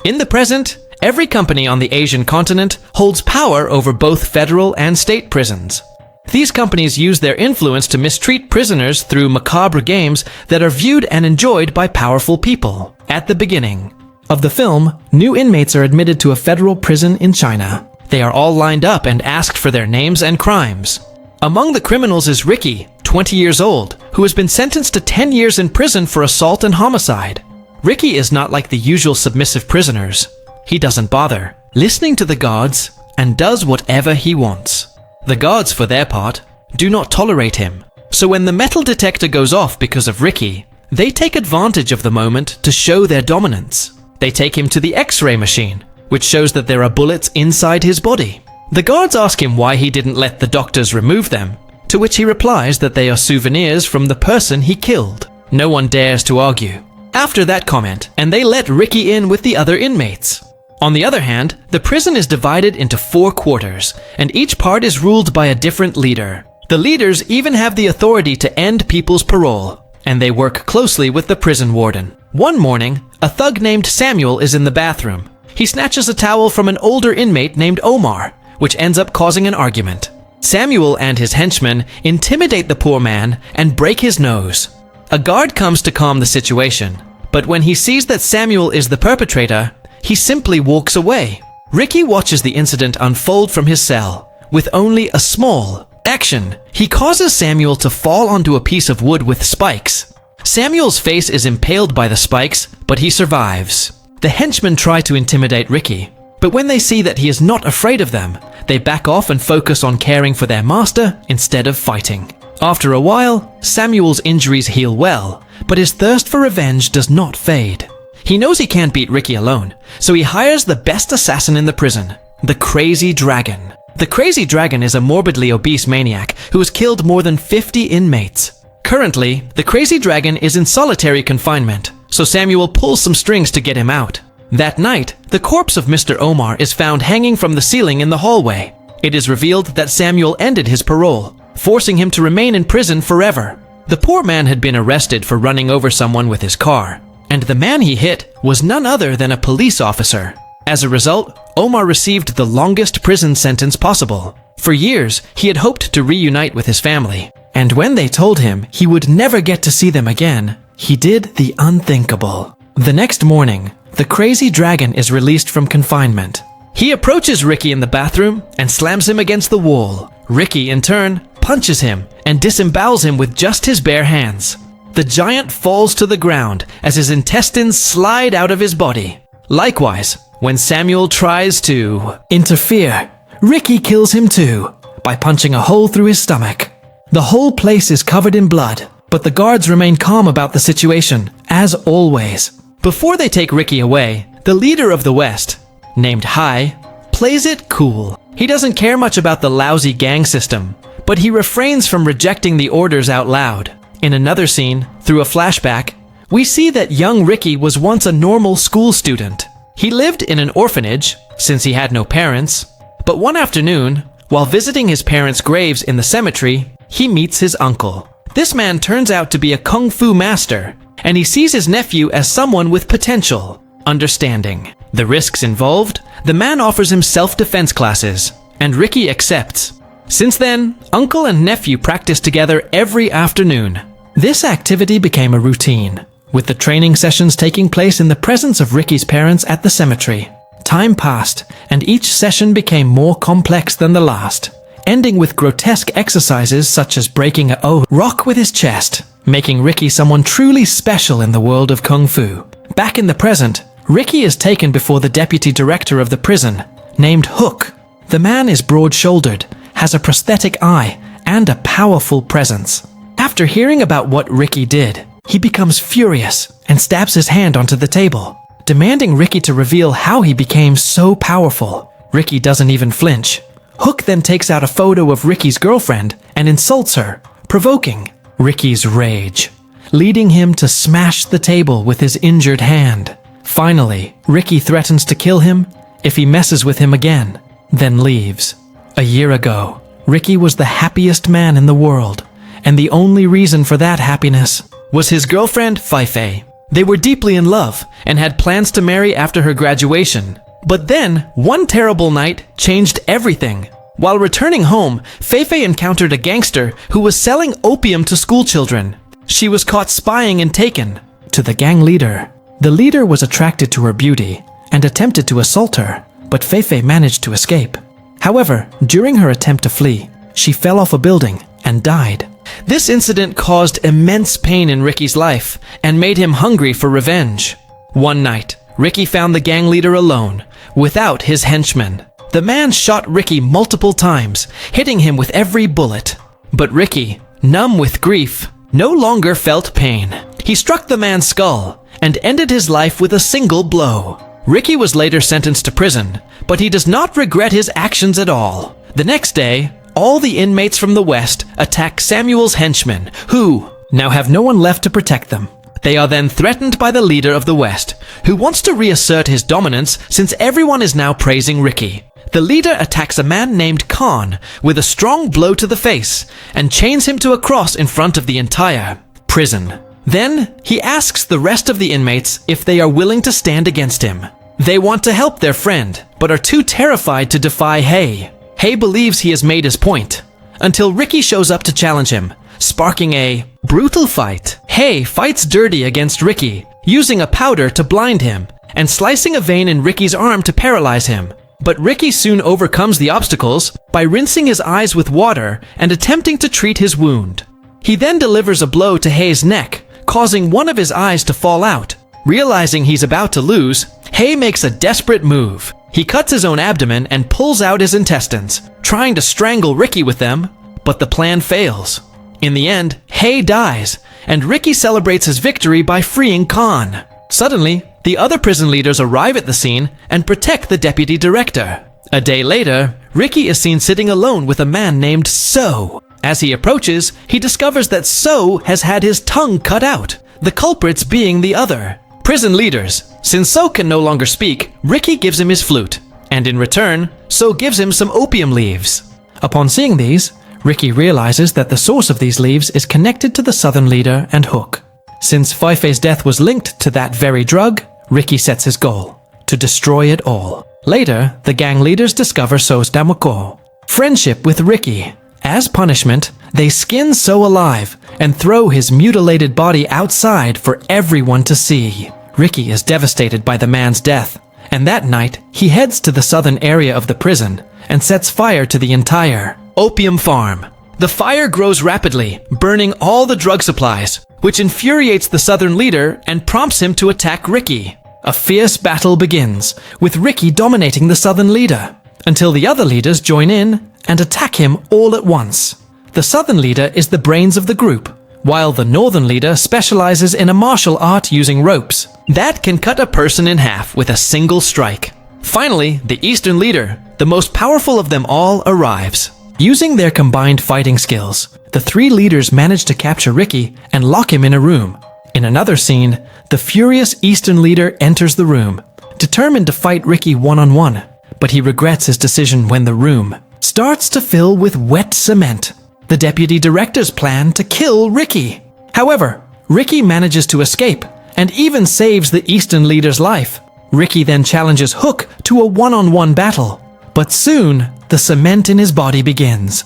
In the present, every company on the Asian continent holds power over both federal and state prisons. These companies use their influence to mistreat prisoners through macabre games that are viewed and enjoyed by powerful people. At the beginning of the film, new inmates are admitted to a federal prison in China. They are all lined up and asked for their names and crimes. Among the criminals is Riki, 20 years old, who has been sentenced to 10 years in prison for assault and homicide. Riki is not like the usual submissive prisoners. He doesn't bother, listening to the guards, and does whatever he wants. The guards, for their part, do not tolerate him. So when the metal detector goes off because of Riki, they take advantage of the moment to show their dominance. They take him to the X-ray machine, which shows that there are bullets inside his body. The guards ask him why he didn't let the doctors remove them, to which he replies that they are souvenirs from the person he killed. No one dares to argue after that comment, and they let Riki in with the other inmates. On the other hand, the prison is divided into 4 quarters, and each part is ruled by a different leader. The leaders even have the authority to end people's parole, and they work closely with the prison warden. One morning, a thug named Samuel is in the bathroom. He snatches a towel from an older inmate named Omar, which ends up causing an argument. Samuel and his henchmen intimidate the poor man and break his nose. A guard comes to calm the situation, but when he sees that Samuel is the perpetrator, he simply walks away. Riki watches the incident unfold from his cell, with only a small action. He causes Samuel to fall onto a piece of wood with spikes. Samuel's face is impaled by the spikes, but he survives. The henchmen try to intimidate Riki, but when they see that he is not afraid of them, they back off and focus on caring for their master instead of fighting. After a while, Samuel's injuries heal well, but his thirst for revenge does not fade. He knows he can't beat Riki alone, so he hires the best assassin in the prison, the Crazy Dragon. The Crazy Dragon is a morbidly obese maniac who has killed more than 50 inmates. Currently, the Crazy Dragon is in solitary confinement, so Samuel pulls some strings to get him out. That night, the corpse of Mr. Omar is found hanging from the ceiling in the hallway. It is revealed that Samuel ended his parole, forcing him to remain in prison forever. The poor man had been arrested for running over someone with his car, and the man he hit was none other than a police officer. As a result, Omar received the longest prison sentence possible. For years, he had hoped to reunite with his family, and when they told him he would never get to see them again, he did the unthinkable. The next morning, the Crazy Dragon is released from confinement. He approaches Riki in the bathroom and slams him against the wall. Riki, in turn, punches him and disembowels him with just his bare hands. The giant falls to the ground as his intestines slide out of his body. Likewise, when Samuel tries to interfere, Riki kills him too by punching a hole through his stomach. The whole place is covered in blood, but the guards remain calm about the situation, as always. Before they take Riki away, the leader of the West, named Hai, plays it cool. He doesn't care much about the lousy gang system, but he refrains from rejecting the orders out loud. In another scene, through a flashback, we see that young Riki was once a normal school student. He lived in an orphanage, since he had no parents, but one afternoon, while visiting his parents' graves in the cemetery, he meets his uncle. This man turns out to be a kung fu master, and he sees his nephew as someone with potential. Understanding the risks involved, the man offers him self-defense classes, and Riki accepts. Since then, uncle and nephew practice together every afternoon. This activity became a routine, with the training sessions taking place in the presence of Riki's parents at the cemetery. Time passed, and each session became more complex than the last, ending with grotesque exercises such as breaking a rock with his chest, making Riki someone truly special in the world of Kung Fu. Back in the present, Riki is taken before the deputy director of the prison, named Hook. The man is broad-shouldered, has a prosthetic eye, and a powerful presence. After hearing about what Riki did, he becomes furious and stabs his hand onto the table, demanding Riki to reveal how he became so powerful. Riki doesn't even flinch. Hook then takes out a photo of Riki's girlfriend and insults her, provoking Riki's rage, leading him to smash the table with his injured hand. Finally, Riki threatens to kill him if he messes with him again, then leaves. A year ago, Riki was the happiest man in the world, and the only reason for that happiness was his girlfriend Fei Fei. They were deeply in love and had plans to marry after her graduation. But then, one terrible night changed everything. While returning home, Feifei encountered a gangster who was selling opium to schoolchildren. She was caught spying and taken to the gang leader. The leader was attracted to her beauty and attempted to assault her, but Feifei managed to escape. However, during her attempt to flee, she fell off a building and died. This incident caused immense pain in Riki's life and made him hungry for revenge. One night, Riki found the gang leader alone, without his henchmen. The man shot Riki multiple times, hitting him with every bullet. But Riki, numb with grief, no longer felt pain. He struck the man's skull and ended his life with a single blow. Riki was later sentenced to prison, but he does not regret his actions at all. The next day, all the inmates from the West attack Samuel's henchmen, who now have no one left to protect them. They are then threatened by the leader of the West, who wants to reassert his dominance since everyone is now praising Riki. The leader attacks a man named Khan with a strong blow to the face and chains him to a cross in front of the entire prison. Then, he asks the rest of the inmates if they are willing to stand against him. They want to help their friend, but are too terrified to defy Hei. Hei believes he has made his point, until Riki shows up to challenge him, sparking a brutal fight. Hei fights dirty against Riki, using a powder to blind him, and slicing a vein in Riki's arm to paralyze him. But Riki soon overcomes the obstacles by rinsing his eyes with water and attempting to treat his wound. He then delivers a blow to Hei's neck, causing one of his eyes to fall out. Realizing he's about to lose, Hei makes a desperate move. He cuts his own abdomen and pulls out his intestines, trying to strangle Riki with them, but the plan fails. In the end, Hei dies, and Riki celebrates his victory by freeing Khan. Suddenly, the other prison leaders arrive at the scene and protect the deputy director. A day later, Riki is seen sitting alone with a man named So. As he approaches, he discovers that So has had his tongue cut out, the culprits being the other prison leaders. Since So can no longer speak, Riki gives him his flute, and in return, So gives him some opium leaves. Upon seeing these, Riki realizes that the source of these leaves is connected to the southern leader and Hook. Since Feifei's death was linked to that very drug, Riki sets his goal: to destroy it all. Later, the gang leaders discover So's Damoko, friendship with Riki. As punishment, they skin So alive and throw his mutilated body outside for everyone to see. Riki is devastated by the man's death, and that night he heads to the southern area of the prison and sets fire to the entire opium farm. The fire grows rapidly, burning all the drug supplies, which infuriates the southern leader and prompts him to attack Riki. A fierce battle begins, with Riki dominating the southern leader, until the other leaders join in and attack him all at once. The southern leader is the brains of the group, while the northern leader specializes in a martial art using ropes that can cut a person in half with a single strike. Finally, the eastern leader, the most powerful of them all, arrives. Using their combined fighting skills, the three leaders manage to capture Riki and lock him in a room. In another scene, the furious eastern leader enters the room, determined to fight Riki one-on-one, but he regrets his decision when the room starts to fill with wet cement. The deputy director's plan to kill Riki. However, Riki manages to escape and even saves the eastern leader's life. Riki then challenges Hook to a one-on-one battle, but soon the cement in his body begins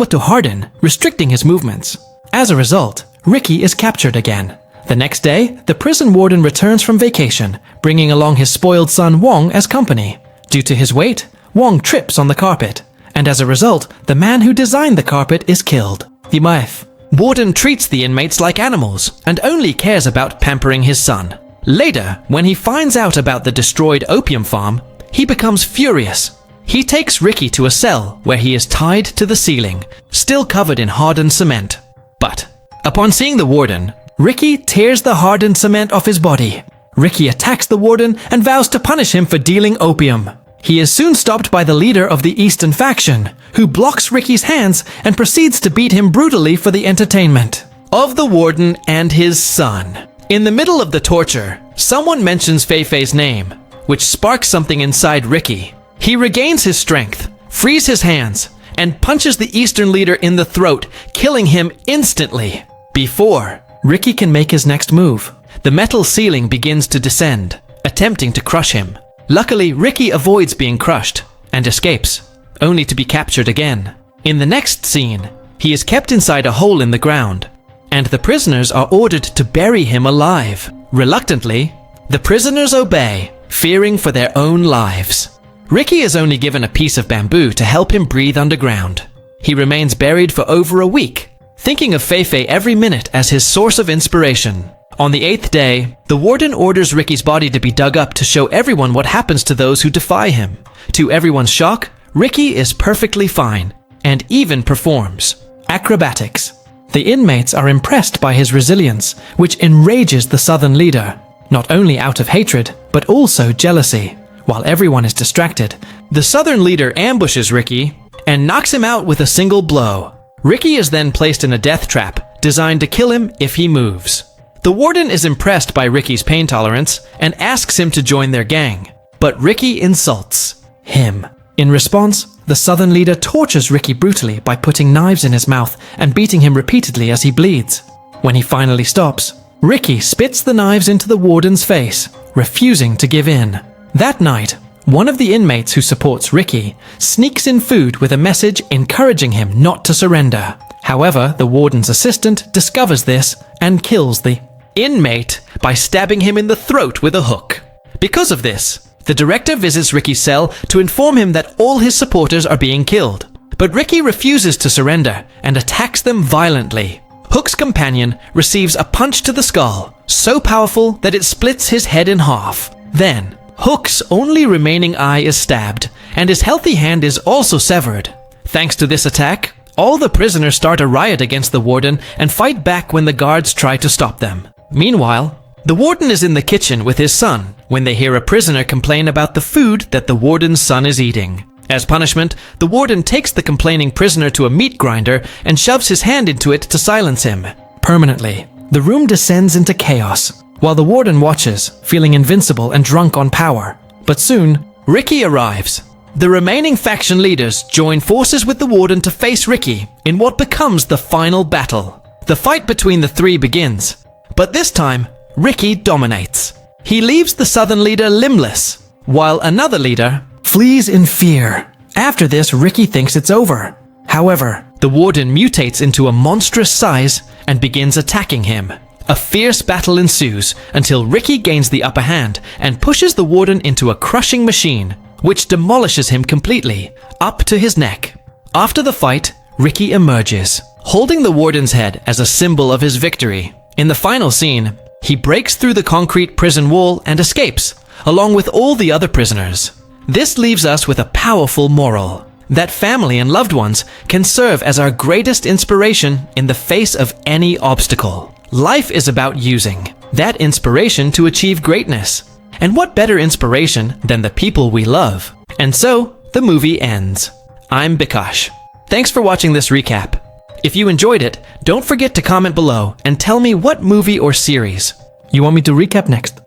to harden, restricting his movements. As a result, Riki is captured again. The next day, the prison warden returns from vacation, bringing along his spoiled son Wong as company. Due to his weight, Wong trips on the carpet, and as a result, the man who designed the carpet is killed. The warden treats the inmates like animals and only cares about pampering his son. Later, when he finds out about the destroyed opium farm, he becomes furious. He takes Riki to a cell where he is tied to the ceiling, still covered in hardened cement. But upon seeing the warden, Riki tears the hardened cement off his body. Riki attacks the warden and vows to punish him for dealing opium. He is soon stopped by the leader of the Eastern faction, who blocks Riki's hands and proceeds to beat him brutally for the entertainment of the warden and his son. In the middle of the torture, someone mentions Feifei's name, which sparks something inside Riki. He regains his strength, frees his hands, and punches the Eastern leader in the throat, killing him instantly. Before Riki can make his next move, the metal ceiling begins to descend, attempting to crush him. Luckily, Riki avoids being crushed and escapes, only to be captured again. In the next scene, he is kept inside a hole in the ground, and the prisoners are ordered to bury him alive. Reluctantly, the prisoners obey, fearing for their own lives. Riki is only given a piece of bamboo to help him breathe underground. He remains buried for over a week, thinking of Feifei every minute as his source of inspiration. On the 8th day, the warden orders Riki's body to be dug up to show everyone what happens to those who defy him. To everyone's shock, Riki is perfectly fine, and even performs acrobatics. The inmates are impressed by his resilience, which enrages the Southern leader, not only out of hatred, but also jealousy. While everyone is distracted, the Southern leader ambushes Riki and knocks him out with a single blow. Riki is then placed in a death trap, designed to kill him if he moves. The warden is impressed by Riki's pain tolerance and asks him to join their gang, but Riki insults him. In response, the Southern leader tortures Riki brutally by putting knives in his mouth and beating him repeatedly as he bleeds. When he finally stops, Riki spits the knives into the warden's face, refusing to give in. That night, one of the inmates who supports Riki sneaks in food with a message encouraging him not to surrender. However, the warden's assistant discovers this and kills the inmate by stabbing him in the throat with a hook. Because of this, the director visits Riki's cell to inform him that all his supporters are being killed. But Riki refuses to surrender and attacks them violently. Hook's companion receives a punch to the skull, so powerful that it splits his head in half. Then, Hook's only remaining eye is stabbed, and his healthy hand is also severed. Thanks to this attack, all the prisoners start a riot against the warden and fight back when the guards try to stop them. Meanwhile, the warden is in the kitchen with his son when they hear a prisoner complain about the food that the warden's son is eating. As punishment, the warden takes the complaining prisoner to a meat grinder and shoves his hand into it to silence him. Permanently, the room descends into chaos, while the warden watches, feeling invincible and drunk on power. But soon, Riki arrives. The remaining faction leaders join forces with the warden to face Riki in what becomes the final battle. The fight between the three begins, but this time, Riki dominates. He leaves the Southern leader limbless, while another leader flees in fear. After this, Riki thinks it's over. However, the warden mutates into a monstrous size and begins attacking him. A fierce battle ensues until Riki gains the upper hand and pushes the warden into a crushing machine, which demolishes him completely, up to his neck. After the fight, Riki emerges, holding the warden's head as a symbol of his victory. In the final scene, he breaks through the concrete prison wall and escapes, along with all the other prisoners. This leaves us with a powerful moral, that family and loved ones can serve as our greatest inspiration in the face of any obstacle. Life is about using that inspiration to achieve greatness. And what better inspiration than the people we love? And so, the movie ends. I'm Bikash. Thanks for watching this recap. If you enjoyed it, don't forget to comment below and tell me what movie or series you want me to recap next.